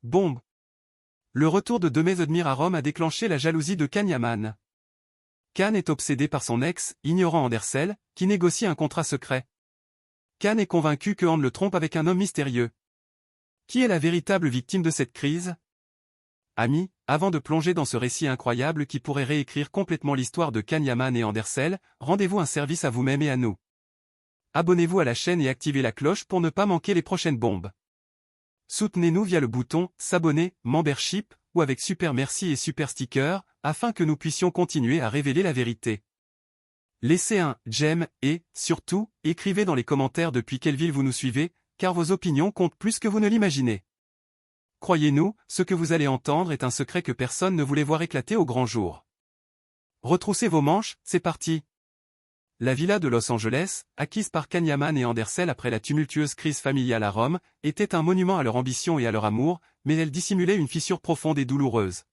Bombe. Le retour de Demesodmir à Rome a déclenché la jalousie de Can Yaman. Can est obsédé par son ex, ignorant Andersel, qui négocie un contrat secret. Can est convaincu que Hand le trompe avec un homme mystérieux. Qui est la véritable victime de cette crise? Amis, avant de plonger dans ce récit incroyable qui pourrait réécrire complètement l'histoire de Can Yaman et Andersel, rendez-vous un service à vous-même et à nous. Abonnez-vous à la chaîne et activez la cloche pour ne pas manquer les prochaines bombes. Soutenez-nous via le bouton « S'abonner », Membership, ou avec Super Merci et Super Sticker, afin que nous puissions continuer à révéler la vérité. Laissez un j'aime et, surtout, écrivez dans les commentaires depuis quelle ville vous nous suivez, car vos opinions comptent plus que vous ne l'imaginez. Croyez-nous, ce que vous allez entendre est un secret que personne ne voulait voir éclater au grand jour. Retroussez vos manches, c'est parti. La villa de Los Angeles, acquise par Can Yaman et Andersel après la tumultueuse crise familiale à Rome, était un monument à leur ambition et à leur amour, mais elle dissimulait une fissure profonde et douloureuse.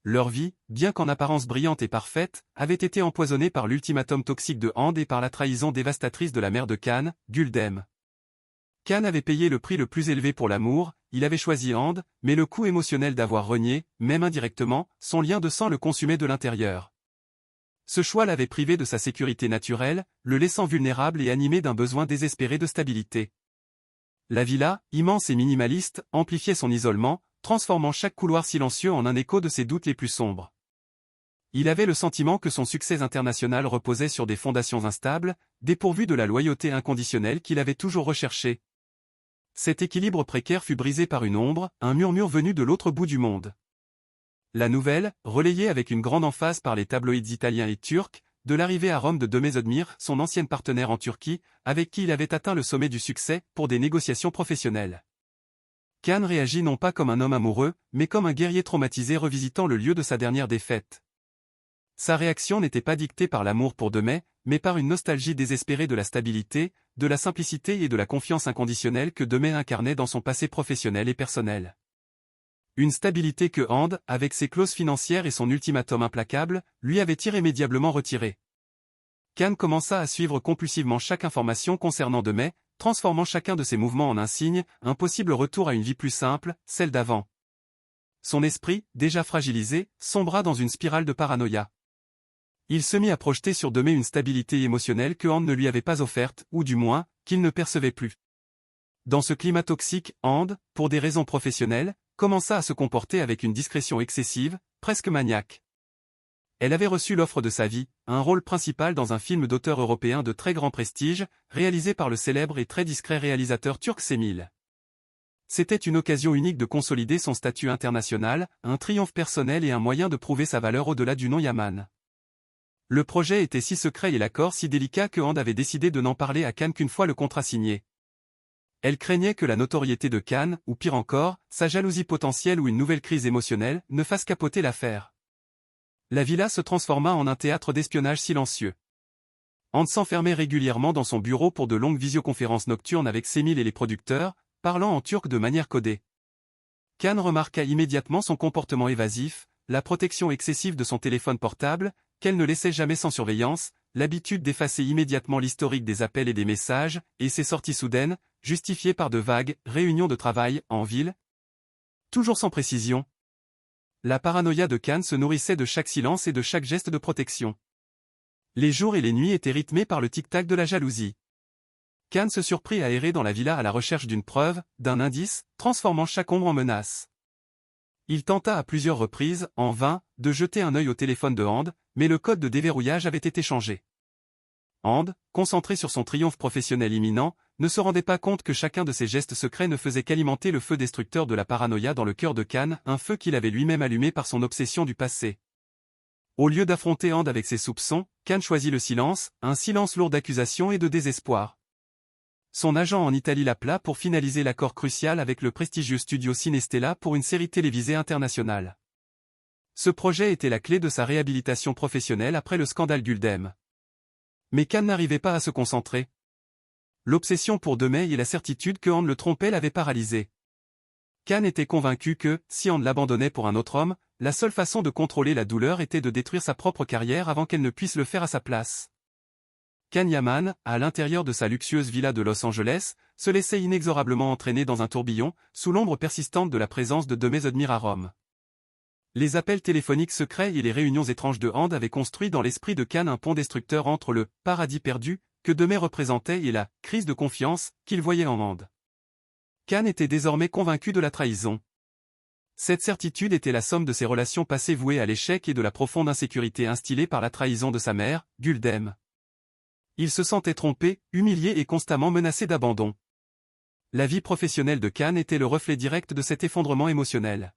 Leur vie, bien qu'en apparence brillante et parfaite, avait été empoisonnée par l'ultimatum toxique de Hand et par la trahison dévastatrice de la mère de Can, Guldem. Can avait payé le prix le plus élevé pour l'amour, il avait choisi Hand, mais le coût émotionnel d'avoir renié, même indirectement, son lien de sang le consumait de l'intérieur. Ce choix l'avait privé de sa sécurité naturelle, le laissant vulnérable et animé d'un besoin désespéré de stabilité. La villa, immense et minimaliste, amplifiait son isolement, transformant chaque couloir silencieux en un écho de ses doutes les plus sombres. Il avait le sentiment que son succès international reposait sur des fondations instables, dépourvues de la loyauté inconditionnelle qu'il avait toujours recherchée. Cet équilibre précaire fut brisé par une ombre, un murmure venu de l'autre bout du monde. La nouvelle, relayée avec une grande emphase par les tabloïds italiens et turcs, de l'arrivée à Rome de Demesodmir, son ancienne partenaire en Turquie, avec qui il avait atteint le sommet du succès, pour des négociations professionnelles. Can réagit non pas comme un homme amoureux, mais comme un guerrier traumatisé revisitant le lieu de sa dernière défaite. Sa réaction n'était pas dictée par l'amour pour Demey, mais par une nostalgie désespérée de la stabilité, de la simplicité et de la confiance inconditionnelle que Demey incarnait dans son passé professionnel et personnel. Une stabilité que Hand, avec ses clauses financières et son ultimatum implacable, lui avait irrémédiablement retirée. Can commença à suivre compulsivement chaque information concernant Demey, transformant chacun de ses mouvements en un signe, un possible retour à une vie plus simple, celle d'avant. Son esprit, déjà fragilisé, sombra dans une spirale de paranoïa. Il se mit à projeter sur Demey une stabilité émotionnelle que Hand ne lui avait pas offerte, ou du moins, qu'il ne percevait plus. Dans ce climat toxique, Hand, pour des raisons professionnelles, commença à se comporter avec une discrétion excessive, presque maniaque. Elle avait reçu l'offre de sa vie, un rôle principal dans un film d'auteur européen de très grand prestige, réalisé par le célèbre et très discret réalisateur turc Semil. C'était une occasion unique de consolider son statut international, un triomphe personnel et un moyen de prouver sa valeur au-delà du nom Yaman. Le projet était si secret et l'accord si délicat que Hand avait décidé de n'en parler à Can qu'une fois le contrat signé. Elle craignait que la notoriété de Can, ou pire encore, sa jalousie potentielle ou une nouvelle crise émotionnelle, ne fasse capoter l'affaire. La villa se transforma en un théâtre d'espionnage silencieux. Hand s'enfermait régulièrement dans son bureau pour de longues visioconférences nocturnes avec Semil et les producteurs, parlant en turc de manière codée. Can remarqua immédiatement son comportement évasif, la protection excessive de son téléphone portable, qu'elle ne laissait jamais sans surveillance, l'habitude d'effacer immédiatement l'historique des appels et des messages, et ses sorties soudaines, justifiées par de vagues réunions de travail, en ville. Toujours sans précision. La paranoïa de Can se nourrissait de chaque silence et de chaque geste de protection. Les jours et les nuits étaient rythmés par le tic-tac de la jalousie. Can se surprit à errer dans la villa à la recherche d'une preuve, d'un indice, transformant chaque ombre en menace. Il tenta à plusieurs reprises, en vain, de jeter un œil au téléphone de Hand, mais le code de déverrouillage avait été changé. Hand, concentré sur son triomphe professionnel imminent, ne se rendait pas compte que chacun de ses gestes secrets ne faisait qu'alimenter le feu destructeur de la paranoïa dans le cœur de Can, un feu qu'il avait lui-même allumé par son obsession du passé. Au lieu d'affronter Hand avec ses soupçons, Can choisit le silence, un silence lourd d'accusations et de désespoir. Son agent en Italie l'appela pour finaliser l'accord crucial avec le prestigieux studio Cinestella pour une série télévisée internationale. Ce projet était la clé de sa réhabilitation professionnelle après le scandale Guldem. Mais Can n'arrivait pas à se concentrer. L'obsession pour Demey et la certitude que Hand le trompait l'avaient paralysé. Can était convaincu que, si Hand l'abandonnait pour un autre homme, la seule façon de contrôler la douleur était de détruire sa propre carrière avant qu'elle ne puisse le faire à sa place. Can Yaman, à l'intérieur de sa luxueuse villa de Los Angeles, se laissait inexorablement entraîner dans un tourbillon, sous l'ombre persistante de la présence de Demesodmir à Rome. Les appels téléphoniques secrets et les réunions étranges de Hand avaient construit dans l'esprit de Can un pont destructeur entre le « paradis perdu » que Demey représentait et la « crise de confiance » qu'il voyait en Hand. Can était désormais convaincu de la trahison. Cette certitude était la somme de ses relations passées vouées à l'échec et de la profonde insécurité instillée par la trahison de sa mère, Guldem. Il se sentait trompé, humilié et constamment menacé d'abandon. La vie professionnelle de Can était le reflet direct de cet effondrement émotionnel.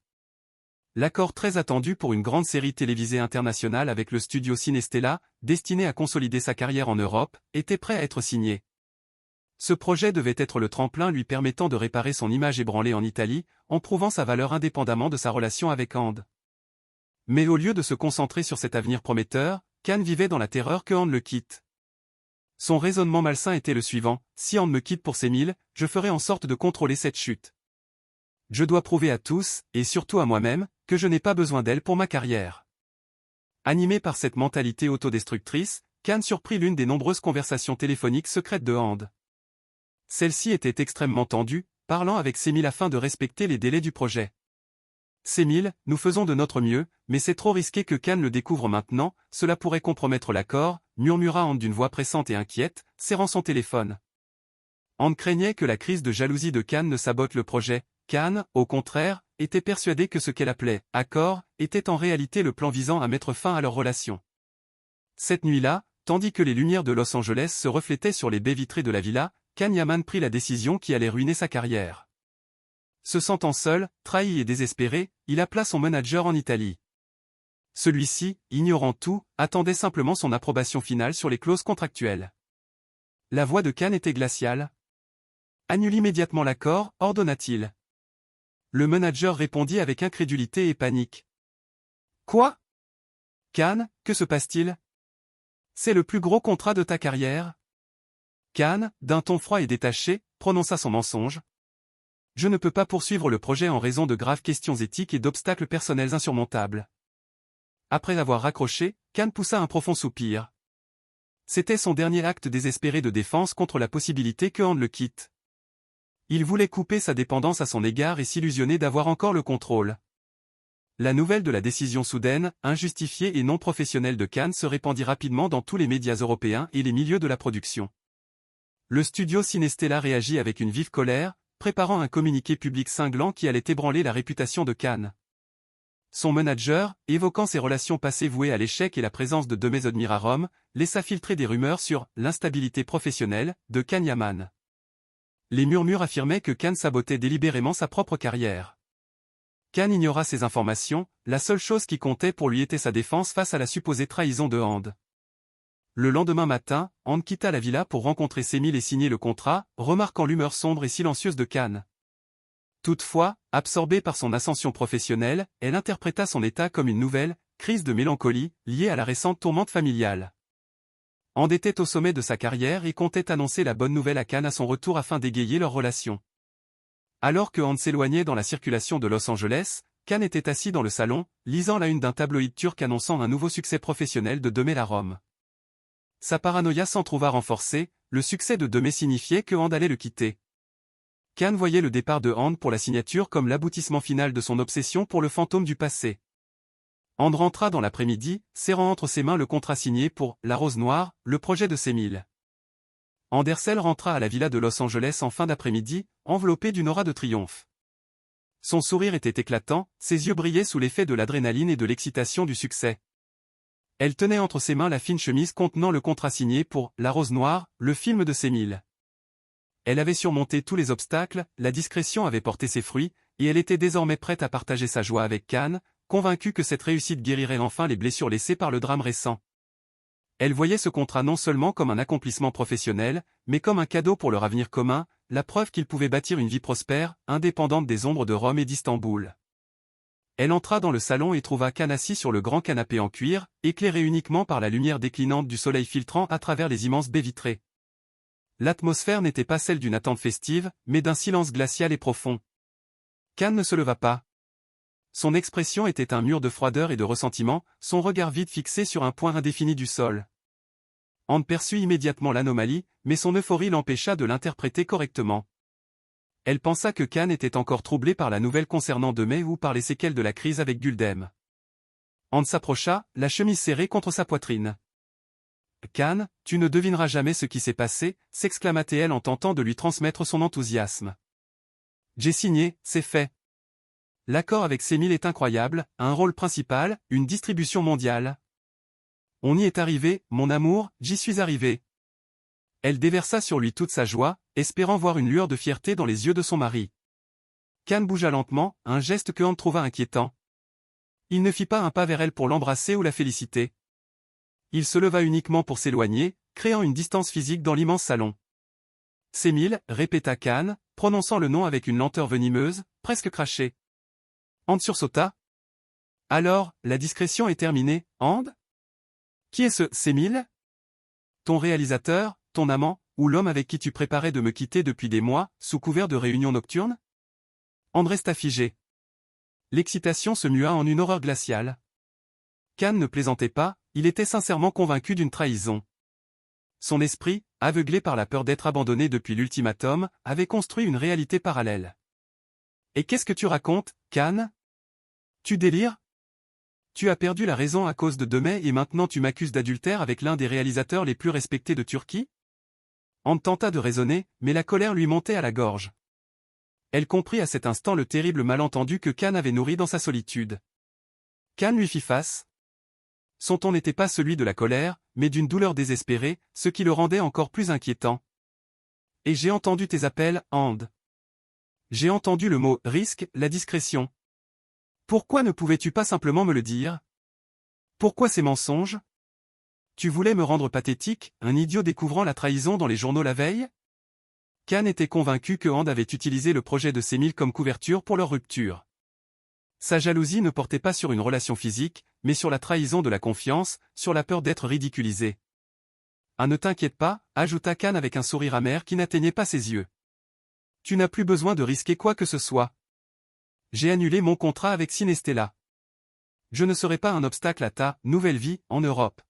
L'accord très attendu pour une grande série télévisée internationale avec le studio Cinestella, destiné à consolider sa carrière en Europe, était prêt à être signé. Ce projet devait être le tremplin lui permettant de réparer son image ébranlée en Italie, en prouvant sa valeur indépendamment de sa relation avec Hand. Mais au lieu de se concentrer sur cet avenir prometteur, Can vivait dans la terreur que Hand le quitte. Son raisonnement malsain était le suivant: si Hand me quitte pour Semil, je ferai en sorte de contrôler cette chute. Je dois prouver à tous, et surtout à moi-même, que je n'ai pas besoin d'elle pour ma carrière. Animé par cette mentalité autodestructrice, Can surprit l'une des nombreuses conversations téléphoniques secrètes de Hand. Celle-ci était extrêmement tendue, parlant avec Semil afin de respecter les délais du projet. Semil, nous faisons de notre mieux, mais c'est trop risqué que Can le découvre maintenant, cela pourrait compromettre l'accord, murmura Hand d'une voix pressante et inquiète, serrant son téléphone. Hand craignait que la crise de jalousie de Can ne sabote le projet. Can, au contraire, était persuadé que ce qu'elle appelait « accord » était en réalité le plan visant à mettre fin à leur relation. Cette nuit-là, tandis que les lumières de Los Angeles se reflétaient sur les baies vitrées de la villa, Can Yaman prit la décision qui allait ruiner sa carrière. Se sentant seul, trahi et désespéré, il appela son manager en Italie. Celui-ci, ignorant tout, attendait simplement son approbation finale sur les clauses contractuelles. La voix de Can était glaciale. « Annule immédiatement l'accord », ordonna-t-il. Le manager répondit avec incrédulité et panique. « Quoi ? Can, que se passe-t-il ? C'est le plus gros contrat de ta carrière ?» Can, d'un ton froid et détaché, prononça son mensonge. « Je ne peux pas poursuivre le projet en raison de graves questions éthiques et d'obstacles personnels insurmontables. » Après avoir raccroché, Can poussa un profond soupir. C'était son dernier acte désespéré de défense contre la possibilité que Hand le quitte. Il voulait couper sa dépendance à son égard et s'illusionner d'avoir encore le contrôle. La nouvelle de la décision soudaine, injustifiée et non professionnelle de Can se répandit rapidement dans tous les médias européens et les milieux de la production. Le studio Cinestella réagit avec une vive colère, préparant un communiqué public cinglant qui allait ébranler la réputation de Can. Son manager, évoquant ses relations passées vouées à l'échec et la présence de Demesodmir à Rome, laissa filtrer des rumeurs sur « l'instabilité professionnelle » de Can Yaman. Les murmures affirmaient que Can sabotait délibérément sa propre carrière. Can ignora ces informations, la seule chose qui comptait pour lui était sa défense face à la supposée trahison de Hand. Le lendemain matin, Hand quitta la villa pour rencontrer Semil et signer le contrat, remarquant l'humeur sombre et silencieuse de Can. Toutefois, absorbée par son ascension professionnelle, elle interpréta son état comme une nouvelle crise de mélancolie, liée à la récente tourmente familiale. Hand était au sommet de sa carrière et comptait annoncer la bonne nouvelle à Can à son retour afin d'égayer leur relation. Alors que Hand s'éloignait dans la circulation de Los Angeles, Can était assis dans le salon, lisant la une d'un tabloïd turc annonçant un nouveau succès professionnel de Demey à Rome. Sa paranoïa s'en trouva renforcée, le succès de Demey signifiait que Hand allait le quitter. Can voyait le départ de Hand pour la signature comme l'aboutissement final de son obsession pour le fantôme du passé. Hand rentra dans l'après-midi, serrant entre ses mains le contrat signé pour « La Rose Noire », le projet de Semil. Andersel rentra à la villa de Los Angeles en fin d'après-midi, enveloppé d'une aura de triomphe. Son sourire était éclatant, ses yeux brillaient sous l'effet de l'adrénaline et de l'excitation du succès. Elle tenait entre ses mains la fine chemise contenant le contrat signé pour « La Rose Noire », le film de Semil. Elle avait surmonté tous les obstacles, la discrétion avait porté ses fruits, et elle était désormais prête à partager sa joie avec Can, convaincue que cette réussite guérirait enfin les blessures laissées par le drame récent. Elle voyait ce contrat non seulement comme un accomplissement professionnel, mais comme un cadeau pour leur avenir commun, la preuve qu'ils pouvaient bâtir une vie prospère, indépendante des ombres de Rome et d'Istanbul. Elle entra dans le salon et trouva Can assis sur le grand canapé en cuir, éclairé uniquement par la lumière déclinante du soleil filtrant à travers les immenses baies vitrées. L'atmosphère n'était pas celle d'une attente festive, mais d'un silence glacial et profond. Can ne se leva pas. Son expression était un mur de froideur et de ressentiment, son regard vide fixé sur un point indéfini du sol. Ande perçut immédiatement l'anomalie, mais son euphorie l'empêcha de l'interpréter correctement. Elle pensa que Kan était encore troublé par la nouvelle concernant Demey ou par les séquelles de la crise avec Guldem. Ande s'approcha, la chemise serrée contre sa poitrine. « Kan, tu ne devineras jamais ce qui s'est passé » s'exclama-t-elle en tentant de lui transmettre son enthousiasme. « J'ai signé, c'est fait. L'accord avec Semil est incroyable, un rôle principal, une distribution mondiale. On y est arrivé, mon amour, j'y suis arrivé. » Elle déversa sur lui toute sa joie, espérant voir une lueur de fierté dans les yeux de son mari. Kan bougea lentement, un geste que Ande trouva inquiétant. Il ne fit pas un pas vers elle pour l'embrasser ou la féliciter. Il se leva uniquement pour s'éloigner, créant une distance physique dans l'immense salon. « Semil » répéta Kan, prononçant le nom avec une lenteur venimeuse, presque crachée. Ande sursauta. « Alors, la discrétion est terminée, Ande ? Qui est ce Semil ? Ton réalisateur, ton amant, ou l'homme avec qui tu préparais de me quitter depuis des mois, sous couvert de réunions nocturnes ?» Ande resta figé. L'excitation se mua en une horreur glaciale. Kan ne plaisantait pas, il était sincèrement convaincu d'une trahison. Son esprit, aveuglé par la peur d'être abandonné depuis l'ultimatum, avait construit une réalité parallèle. « Et qu'est-ce que tu racontes, Kan ? Tu délires ? Tu as perdu la raison à cause de Demey et maintenant tu m'accuses d'adultère avec l'un des réalisateurs les plus respectés de Turquie ?» Ande tenta de raisonner, mais la colère lui montait à la gorge. Elle comprit à cet instant le terrible malentendu que Kan avait nourri dans sa solitude. Kan lui fit face. Son ton n'était pas celui de la colère, mais d'une douleur désespérée, ce qui le rendait encore plus inquiétant. « Et j'ai entendu tes appels, Ande. J'ai entendu le mot « risque », la discrétion. Pourquoi ne pouvais-tu pas simplement me le dire ? Pourquoi ces mensonges ? Tu voulais me rendre pathétique, un idiot découvrant la trahison dans les journaux la veille ? Kan était convaincu que Ande avait utilisé le projet de Semil comme couverture pour leur rupture. Sa jalousie ne portait pas sur une relation physique, mais sur la trahison de la confiance, sur la peur d'être ridiculisé. « Ah, ne t'inquiète pas » ajouta Kan avec un sourire amer qui n'atteignait pas ses yeux. « Tu n'as plus besoin de risquer quoi que ce soit. J'ai annulé mon contrat avec Cinestella. Je ne serai pas un obstacle à ta nouvelle vie en Europe.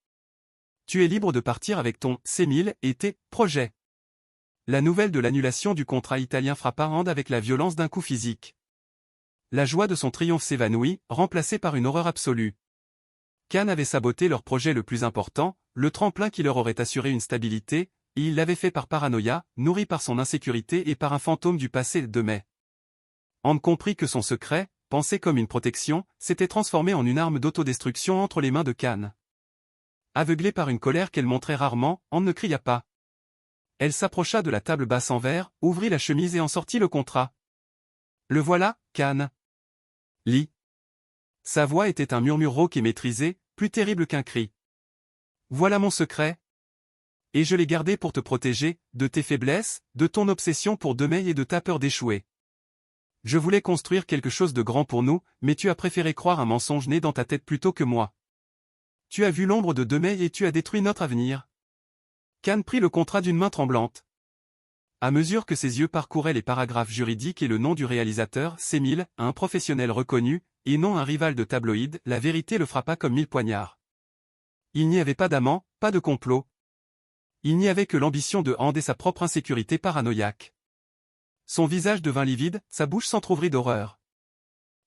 Tu es libre de partir avec ton Semil et tes projets. » La nouvelle de l'annulation du contrat italien frappa Ande avec la violence d'un coup physique. La joie de son triomphe s'évanouit, remplacée par une horreur absolue. Kan avait saboté leur projet le plus important, le tremplin qui leur aurait assuré une stabilité, et il l'avait fait par paranoïa, nourri par son insécurité et par un fantôme du passé Demey. Ande comprit que son secret, pensé comme une protection, s'était transformé en une arme d'autodestruction entre les mains de Kan. Aveuglée par une colère qu'elle montrait rarement, Ande ne cria pas. Elle s'approcha de la table basse en verre, ouvrit la chemise et en sortit le contrat. « Le voilà, Kan. Lis. » Sa voix était un murmure rauque et maîtrisé, plus terrible qu'un cri. « Voilà mon secret. Et je l'ai gardé pour te protéger, de tes faiblesses, de ton obsession pour Demey et de ta peur d'échouer. Je voulais construire quelque chose de grand pour nous, mais tu as préféré croire un mensonge né dans ta tête plutôt que moi. Tu as vu l'ombre de Demey et tu as détruit notre avenir. » Kan prit le contrat d'une main tremblante. À mesure que ses yeux parcouraient les paragraphes juridiques et le nom du réalisateur, Semil, un professionnel reconnu, et non un rival de tabloïd, la vérité le frappa comme 1000 poignards. Il n'y avait pas d'amant, pas de complot. Il n'y avait que l'ambition de Ande et sa propre insécurité paranoïaque. Son visage devint livide, sa bouche s'entr'ouvrit d'horreur.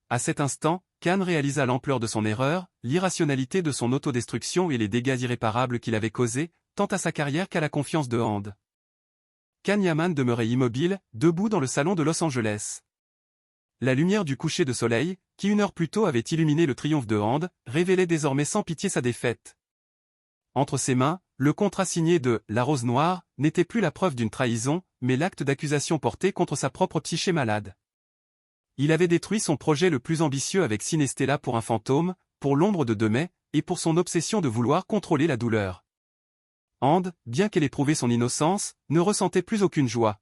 À cet instant, Kan réalisa l'ampleur de son erreur, l'irrationalité de son autodestruction et les dégâts irréparables qu'il avait causés, tant à sa carrière qu'à la confiance de Ande. Kan Yaman demeurait immobile, debout dans le salon de Los Angeles. La lumière du coucher de soleil, qui une heure plus tôt avait illuminé le triomphe de Ande, révélait désormais sans pitié sa défaite. Entre ses mains, le contrat signé de « La Rose Noire » n'était plus la preuve d'une trahison, mais l'acte d'accusation porté contre sa propre psyché malade. Il avait détruit son projet le plus ambitieux avec Cinestella pour un fantôme, pour l'ombre de Demey, et pour son obsession de vouloir contrôler la douleur. Ande, bien qu'elle ait prouvé son innocence, ne ressentait plus aucune joie.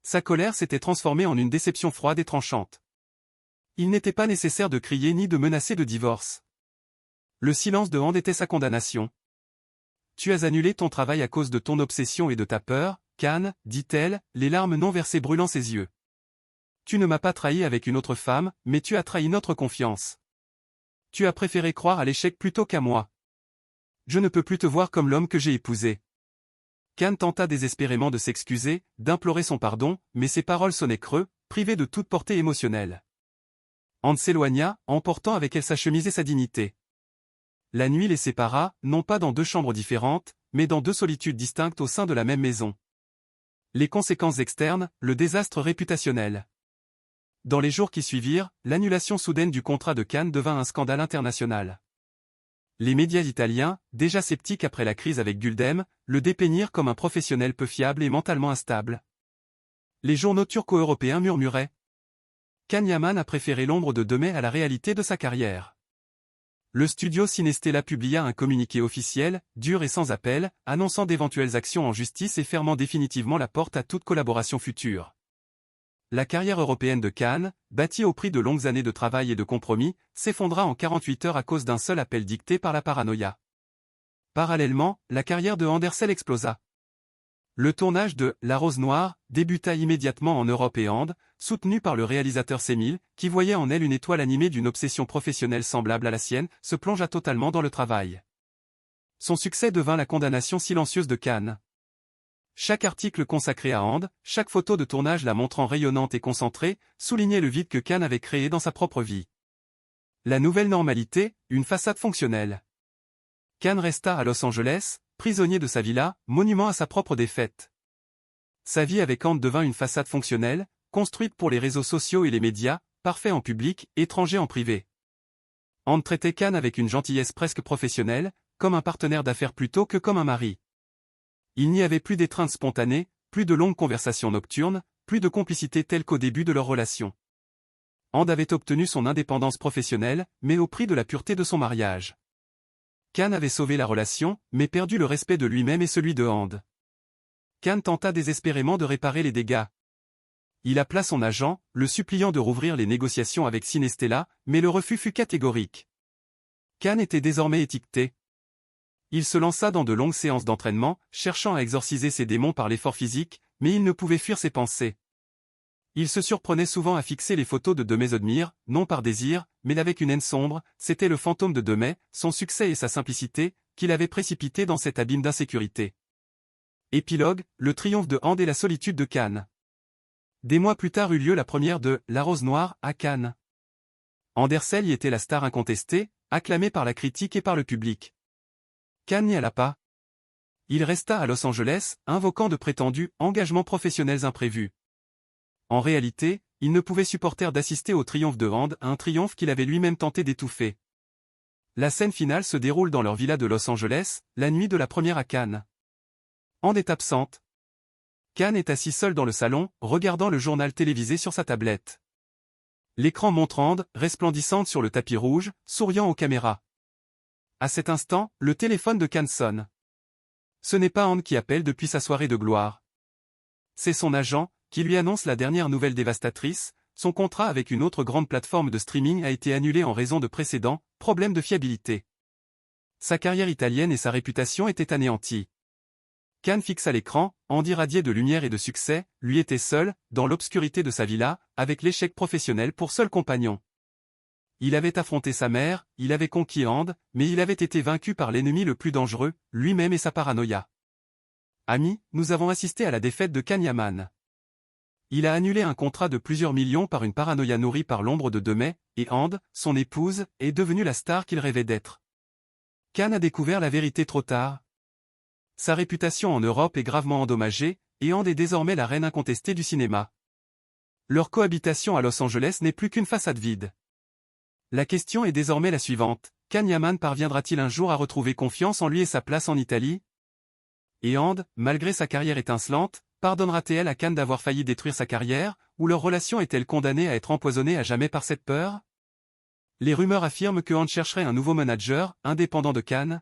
Sa colère s'était transformée en une déception froide et tranchante. Il n'était pas nécessaire de crier ni de menacer de divorce. Le silence de Ande était sa condamnation. « Tu as annulé ton travail à cause de ton obsession et de ta peur, Kan, dit-elle, les larmes non versées brûlant ses yeux. Tu ne m'as pas trahi avec une autre femme, mais tu as trahi notre confiance. Tu as préféré croire à l'échec plutôt qu'à moi. Je ne peux plus te voir comme l'homme que j'ai épousé. Can tenta désespérément de s'excuser, d'implorer son pardon, mais ses paroles sonnaient creux, privées de toute portée émotionnelle. And s'éloigna, emportant avec elle sa chemise et sa dignité. La nuit les sépara, non pas dans 2 chambres différentes, mais dans 2 solitudes distinctes au sein de la même maison. Les conséquences externes, le désastre réputationnel. Dans les jours qui suivirent, l'annulation soudaine du contrat de Can devint un scandale international. Les médias italiens, déjà sceptiques après la crise avec Guldem, le dépeignirent comme un professionnel peu fiable et mentalement instable. Les journaux turco-européens murmuraient. Can Yaman a préféré l'ombre de Demey à la réalité de sa carrière. Le studio Cinestella publia un communiqué officiel, dur et sans appel, annonçant d'éventuelles actions en justice et fermant définitivement la porte à toute collaboration future. La carrière européenne de Can, bâtie au prix de longues années de travail et de compromis, s'effondra en 48 heures à cause d'un seul appel dicté par la paranoïa. Parallèlement, la carrière de Andersel explosa. Le tournage de La Rose Noire débuta immédiatement en Europe et Inde, soutenu par le réalisateur Semil, qui voyait en elle une étoile animée d'une obsession professionnelle semblable à la sienne, se plongea totalement dans le travail. Son succès devint la condamnation silencieuse de Can. Chaque article consacré à And, chaque photo de tournage la montrant rayonnante et concentrée, soulignait le vide que Can avait créé dans sa propre vie. La nouvelle normalité, une façade fonctionnelle. Can resta à Los Angeles, prisonnier de sa villa, monument à sa propre défaite. Sa vie avec And devint une façade fonctionnelle, construite pour les réseaux sociaux et les médias, parfait en public, étranger en privé. And traitait Can avec une gentillesse presque professionnelle, comme un partenaire d'affaires plutôt que comme un mari. Il n'y avait plus d'étreinte spontanée, plus de longues conversations nocturnes, plus de complicité telle qu'au début de leur relation. And avait obtenu son indépendance professionnelle, mais au prix de la pureté de son mariage. Can avait sauvé la relation, mais perdu le respect de lui-même et celui de And. Can tenta désespérément de réparer les dégâts. Il appela son agent, le suppliant de rouvrir les négociations avec Cinestella, mais le refus fut catégorique. Can était désormais étiqueté. Il se lança dans de longues séances d'entraînement, cherchant à exorciser ses démons par l'effort physique, mais il ne pouvait fuir ses pensées. Il se surprenait souvent à fixer les photos de Demey Odmir, non par désir, mais avec une haine sombre, c'était le fantôme de Demey, son succès et sa simplicité, qui l'avaient précipité dans cet abîme d'insécurité. Épilogue, le triomphe de And et la solitude de Can. Des mois plus tard eut lieu la première de La Rose Noire à Cannes. Andersel y était la star incontestée, acclamée par la critique et par le public. Can n'y alla pas. Il resta à Los Angeles, invoquant de prétendus engagements professionnels imprévus. En réalité, il ne pouvait supporter d'assister au triomphe de And, un triomphe qu'il avait lui-même tenté d'étouffer. La scène finale se déroule dans leur villa de Los Angeles, la nuit de la première à Cannes. And est absente. Can est assis seul dans le salon, regardant le journal télévisé sur sa tablette. L'écran montre And, resplendissante sur le tapis rouge, souriant aux caméras. À cet instant, le téléphone de Can sonne. Ce n'est pas And qui appelle depuis sa soirée de gloire. C'est son agent, qui lui annonce la dernière nouvelle dévastatrice, son contrat avec une autre grande plateforme de streaming a été annulé en raison de précédents problèmes de fiabilité. Sa carrière italienne et sa réputation étaient anéanties. Can fixa l'écran, And irradié de lumière et de succès, lui était seul, dans l'obscurité de sa villa, avec l'échec professionnel pour seul compagnon. Il avait affronté sa mère, il avait conquis And, mais il avait été vaincu par l'ennemi le plus dangereux, lui-même et sa paranoïa. Amis, nous avons assisté à la défaite de Can Yaman. Il a annulé un contrat de plusieurs millions par une paranoïa nourrie par l'ombre de Demey, et And, son épouse, est devenue la star qu'il rêvait d'être. Can a découvert la vérité trop tard. Sa réputation en Europe est gravement endommagée, et And est désormais la reine incontestée du cinéma. Leur cohabitation à Los Angeles n'est plus qu'une façade vide. La question est désormais la suivante, Can Yaman parviendra-t-il un jour à retrouver confiance en lui et sa place en Italie? Et And, malgré sa carrière étincelante, pardonnera-t-elle à Can d'avoir failli détruire sa carrière, ou leur relation est-elle condamnée à être empoisonnée à jamais par cette peur? Les rumeurs affirment que And chercherait un nouveau manager, indépendant de Can.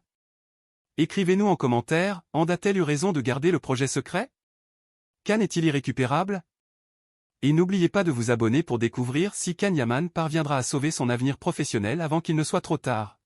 Écrivez-nous en commentaire, And a-t-elle eu raison de garder le projet secret? Can est-il irrécupérable? Et n'oubliez pas de vous abonner pour découvrir si Can Yaman parviendra à sauver son avenir professionnel avant qu'il ne soit trop tard.